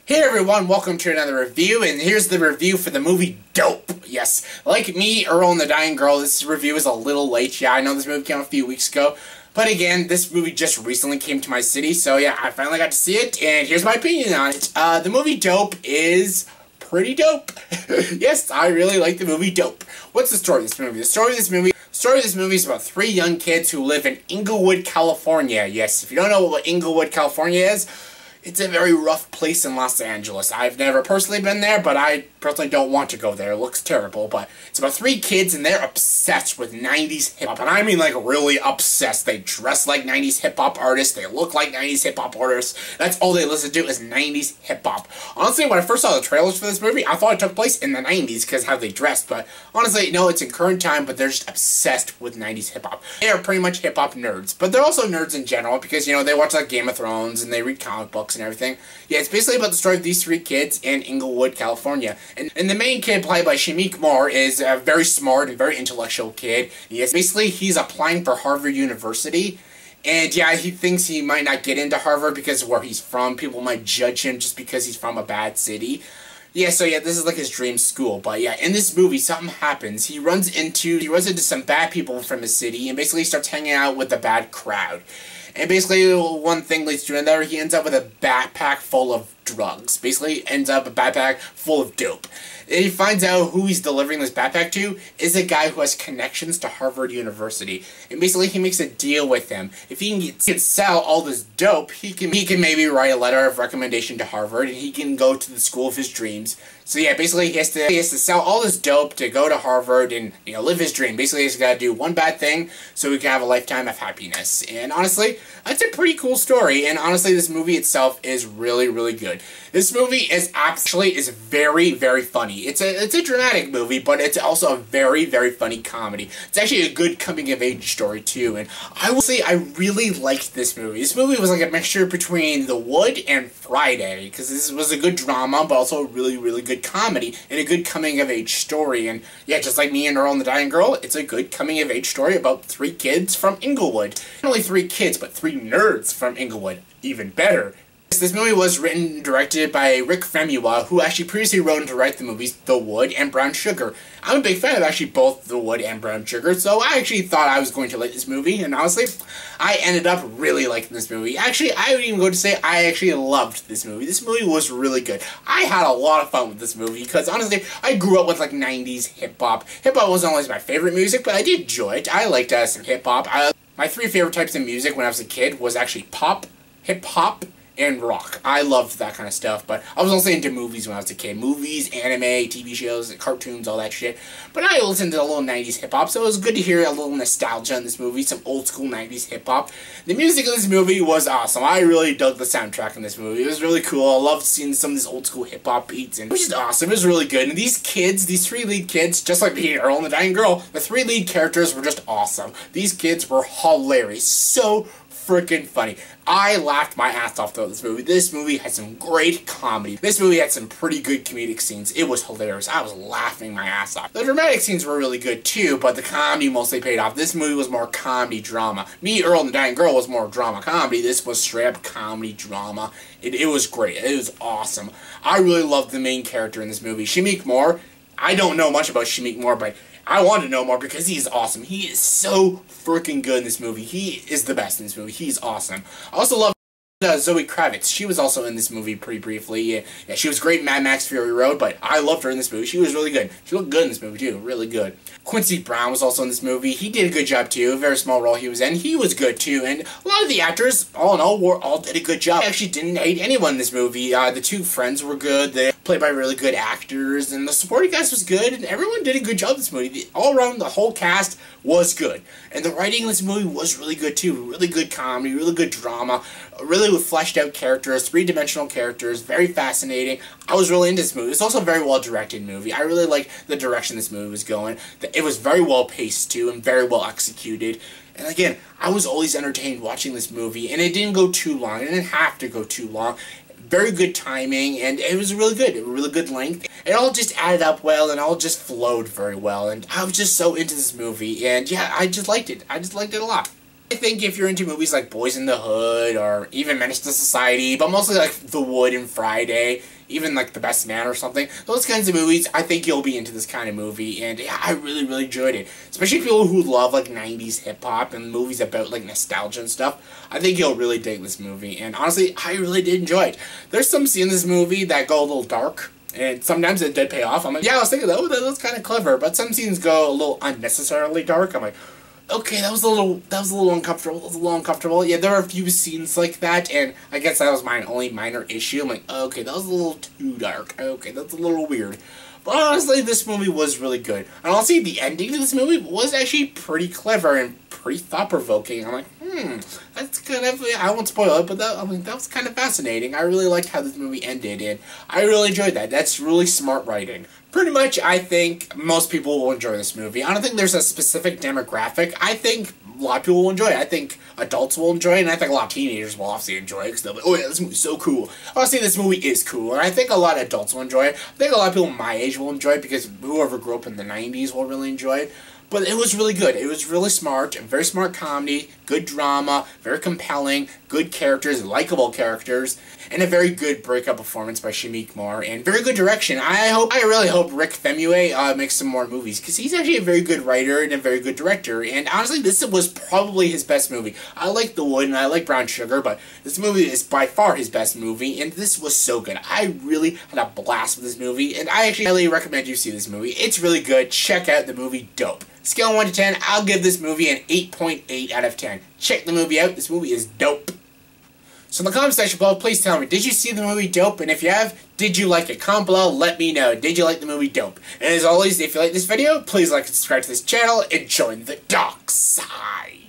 Hey everyone, welcome to another review, and here's the review for the movie Dope. Yes, like me, Earl and the Dying Girl, this review is a little late. Yeah, I know this movie came out a few weeks ago, but again, this movie just recently came to my city, so yeah, I finally got to see it, and here's my opinion on it. The movie Dope is pretty dope. Yes, I really like the movie Dope. What's the story of this movie? The story of this movie is about three young kids who live in Inglewood, California. Yes, if you don't know what Inglewood, California is, it's a very rough place in Los Angeles. I've never personally been there, but I personally don't want to go there. It looks terrible, but it's about three kids, and they're obsessed with 90s hip-hop. And I mean, like, really obsessed. They dress like 90s hip-hop artists. They look like 90s hip-hop artists. That's all they listen to is 90s hip-hop. Honestly, when I first saw the trailers for this movie, I thought it took place in the 90s because how they dressed. But honestly, no, it's in current time, but they're just obsessed with 90s hip-hop. They are pretty much hip-hop nerds. But they're also nerds in general because, you know, they watch, like, Game of Thrones, and they read comic books and everything. Yeah, it's basically about the story of these three kids in Inglewood, California. And the main kid, played by Shameik Moore, is a very smart and very intellectual kid. Yes, basically, he's applying for Harvard University. And yeah, he thinks he might not get into Harvard because of where he's from. People might judge him just because he's from a bad city. Yeah, so yeah, this is like his dream school. But yeah, in this movie, something happens. He runs into some bad people from his city and basically starts hanging out with the bad crowd. And basically, one thing leads to another. He ends up with a backpack full of drugs. Basically, ends up a backpack full of dope. And he finds out who he's delivering this backpack to is a guy who has connections to Harvard University. And basically, he makes a deal with him. If he can sell all this dope, he can maybe write a letter of recommendation to Harvard, and he can go to the school of his dreams. So yeah, basically, he has to sell all this dope to go to Harvard and, you know, live his dream. Basically, he's got to do one bad thing so he can have a lifetime of happiness. And honestly, that's a pretty cool story. And honestly, this movie itself is really, really good. This movie is very, very funny. It's a dramatic movie, but it's also a very, very funny comedy. It's actually a good coming-of-age story, too. And I will say I really liked this movie. This movie was like a mixture between The Wood and Friday, because this was a good drama, but also a really, really good comedy and a good coming-of-age story. And yeah, just like me and Earl and the Dying Girl, it's a good coming-of-age story about three kids from Inglewood. Not only three kids, but three nerds from Inglewood. Even better. This movie was written and directed by Famuyima, who actually previously wrote and directed the movies The Wood and Brown Sugar. I'm a big fan of actually both The Wood and Brown Sugar, so I actually thought I was going to like this movie, and honestly, I ended up really liking this movie. Actually, I would even go to say I actually loved this movie. This movie was really good. I had a lot of fun with this movie, because honestly, I grew up with like 90s hip-hop. Hip-hop wasn't always my favorite music, but I did enjoy it. I liked some hip-hop. My three favorite types of music when I was a kid was actually pop, hip-hop, and rock. I loved that kind of stuff, but I was also into movies when I was a kid. Movies, anime, TV shows, cartoons, all that shit. But I listened to a little 90s hip-hop, so it was good to hear a little nostalgia in this movie, some old-school 90s hip-hop. The music of this movie was awesome. I really dug the soundtrack in this movie. It was really cool. I loved seeing some of this old-school hip-hop beats, and it was just awesome. It was really good. And these kids, these three lead kids, just like me, Earl and the Dying Girl, the three lead characters were just awesome. These kids were hilarious. So freaking funny. I laughed my ass off throughout this movie. This movie had some great comedy. This movie had some pretty good comedic scenes. It was hilarious. I was laughing my ass off. The dramatic scenes were really good too, but the comedy mostly paid off. This movie was more comedy drama. Me, Earl, and the Dying Girl was more drama comedy. This was straight up comedy drama. It was great. It was awesome. I really loved the main character in this movie. Shameik Moore. I don't know much about Shameik Moore, but I want to know more because he's awesome. He is so freaking good in this movie. He is the best in this movie. He's awesome. I also love Zoe Kravitz. She was also in this movie pretty briefly. Yeah, she was great in Mad Max Fury Road, but I loved her in this movie. She was really good. She looked good in this movie too. Really good. Quincy Brown was also in this movie. He did a good job too. A very small role he was in. He was good too. And a lot of the actors, all in all did a good job. I actually didn't hate anyone in this movie. The two friends were good. They played by really good actors. And the supporting cast was good. And everyone did a good job in this movie. All around, the whole cast was good. And the writing in this movie was really good too. Really good comedy. Really good drama. Really fleshed out characters, three-dimensional characters, very fascinating. I was really into this movie. It's also a very well-directed movie. I really liked the direction this movie was going. It was very well-paced, too, and very well-executed. And again, I was always entertained watching this movie, and it didn't go too long. It didn't have to go too long. Very good timing, and it was really good. A really good length. It all just added up well, and all just flowed very well. And I was just so into this movie, and yeah, I just liked it. I just liked it a lot. I think if you're into movies like Boys in the Hood, or even Menace to Society, but mostly like The Wood and Friday, even like The Best Man or something, those kinds of movies, I think you'll be into this kind of movie, and yeah, I really, really enjoyed it. Especially people who love like 90s hip-hop and movies about like nostalgia and stuff, I think you'll really dig this movie, and honestly, I really did enjoy it. There's some scenes in this movie that go a little dark, and sometimes it did pay off. I'm like, yeah, I was thinking, oh, that was kind of clever, but some scenes go a little unnecessarily dark. I'm like, okay, that was a little uncomfortable. That was a little uncomfortable. Yeah, there are a few scenes like that, and I guess that was my only minor issue. I'm like, okay, that was a little too dark. Okay, that's a little weird. But honestly, this movie was really good. And honestly, the ending to this movie was actually pretty clever and pretty thought-provoking. I'm like, that's kind of, I won't spoil it, but that was kind of fascinating. I really liked how this movie ended, and I really enjoyed that. That's really smart writing. Pretty much, I think most people will enjoy this movie. I don't think there's a specific demographic. I think a lot of people will enjoy it. I think adults will enjoy it, and I think a lot of teenagers will obviously enjoy it, because they'll be, oh yeah, this movie's so cool. Honestly, this movie is cool, and I think a lot of adults will enjoy it. I think a lot of people my age will enjoy it, because whoever grew up in the 90s will really enjoy it. But it was really good. It was really smart, very smart comedy, good drama, very compelling, good characters, likable characters, and a very good breakout performance by Shameik Moore, and very good direction. I really hope Rick Famuyima makes some more movies, because he's actually a very good writer and a very good director, and honestly, this was probably his best movie. I like The Wood and I like Brown Sugar, but this movie is by far his best movie, and this was so good. I really had a blast with this movie, and I actually highly recommend you see this movie. It's really good. Check out the movie Dope. Scale 1 to 10, I'll give this movie an 8.8 out of 10. Check the movie out. This movie is dope. So in the comment section below, please tell me, did you see the movie Dope? And if you have, did you like it? Comment below, let me know. Did you like the movie Dope? And as always, if you like this video, please like and subscribe to this channel and join the dark side.